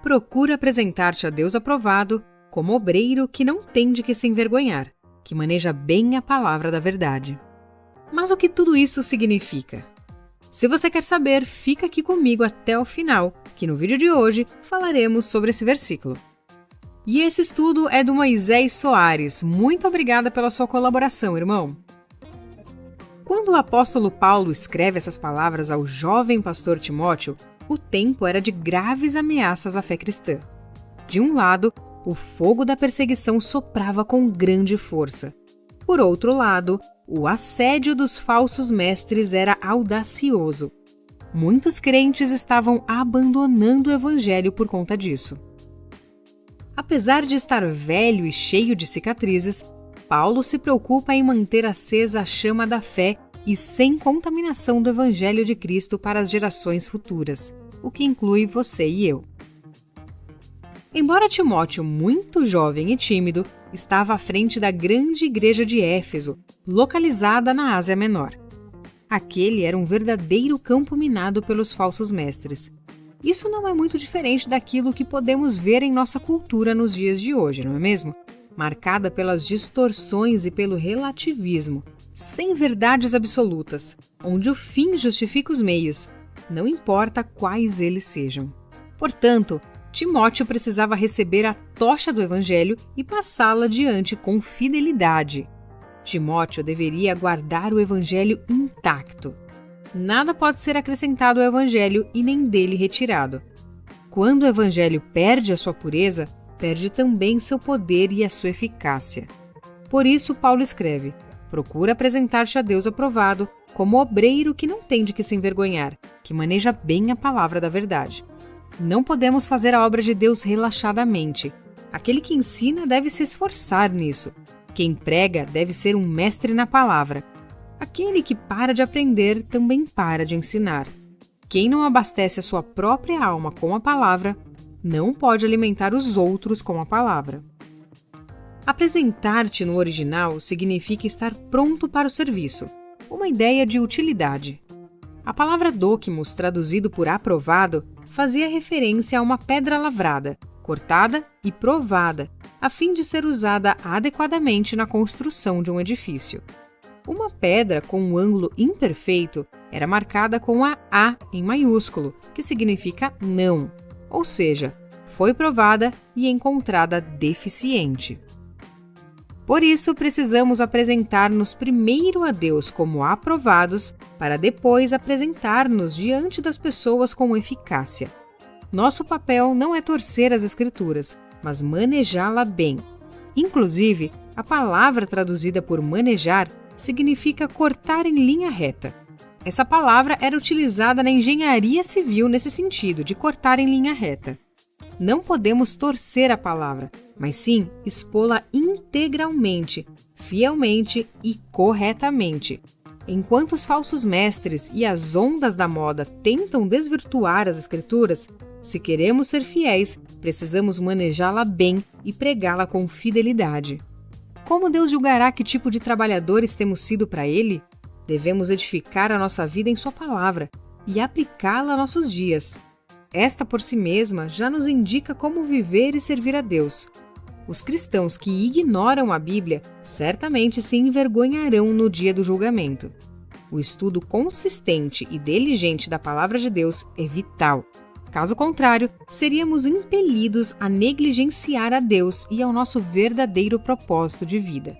procura apresentar-te a Deus aprovado como obreiro que não tem de que se envergonhar, que maneja bem a palavra da verdade. Mas o que tudo isso significa? Se você quer saber, fica aqui comigo até o final, que no vídeo de hoje falaremos sobre esse versículo. E esse estudo é do Moisés Soares. Muito obrigada pela sua colaboração, irmão. Quando o apóstolo Paulo escreve essas palavras ao jovem pastor Timóteo, o tempo era de graves ameaças à fé cristã. De um lado, o fogo da perseguição soprava com grande força. Por outro lado, o assédio dos falsos mestres era audacioso. Muitos crentes estavam abandonando o evangelho por conta disso. Apesar de estar velho e cheio de cicatrizes, Paulo se preocupa em manter acesa a chama da fé e sem contaminação do evangelho de Cristo para as gerações futuras, o que inclui você e eu. Embora Timóteo, muito jovem e tímido, estava à frente da grande igreja de Éfeso, localizada na Ásia Menor. Aquele era um verdadeiro campo minado pelos falsos mestres. Isso não é muito diferente daquilo que podemos ver em nossa cultura nos dias de hoje, não é mesmo? Marcada pelas distorções e pelo relativismo, sem verdades absolutas, onde o fim justifica os meios, não importa quais eles sejam. Portanto, Timóteo precisava receber a tocha do Evangelho e passá-la adiante com fidelidade. Timóteo deveria guardar o Evangelho intacto. Nada pode ser acrescentado ao Evangelho e nem dele retirado. Quando o Evangelho perde a sua pureza, perde também seu poder e a sua eficácia. Por isso, Paulo escreve: procura apresentar-te a Deus aprovado, como obreiro que não tem de que se envergonhar, que maneja bem a palavra da verdade. Não podemos fazer a obra de Deus relaxadamente. Aquele que ensina deve se esforçar nisso. Quem prega deve ser um mestre na palavra. Aquele que para de aprender também para de ensinar. Quem não abastece a sua própria alma com a palavra, não pode alimentar os outros com a palavra. Apresentar-te no original significa estar pronto para o serviço, uma ideia de utilidade. A palavra dokimos, traduzido por aprovado, fazia referência a uma pedra lavrada, cortada e provada, a fim de ser usada adequadamente na construção de um edifício. Uma pedra com um ângulo imperfeito era marcada com a A em maiúsculo, que significa não, ou seja, foi provada e encontrada deficiente. Por isso, precisamos apresentar-nos primeiro a Deus como aprovados, para depois apresentar-nos diante das pessoas com eficácia. Nosso papel não é torcer as Escrituras, mas manejá-la bem. Inclusive, a palavra traduzida por manejar significa cortar em linha reta. Essa palavra era utilizada na engenharia civil nesse sentido, de cortar em linha reta. Não podemos torcer a palavra, mas sim expô-la integralmente, fielmente e corretamente. Enquanto os falsos mestres e as ondas da moda tentam desvirtuar as Escrituras, se queremos ser fiéis, precisamos manejá-la bem e pregá-la com fidelidade. Como Deus julgará que tipo de trabalhadores temos sido para Ele? Devemos edificar a nossa vida em Sua palavra e aplicá-la a nossos dias. Esta por si mesma já nos indica como viver e servir a Deus. Os cristãos que ignoram a Bíblia certamente se envergonharão no dia do julgamento. O estudo consistente e diligente da palavra de Deus é vital. Caso contrário, seríamos impelidos a negligenciar a Deus e ao nosso verdadeiro propósito de vida.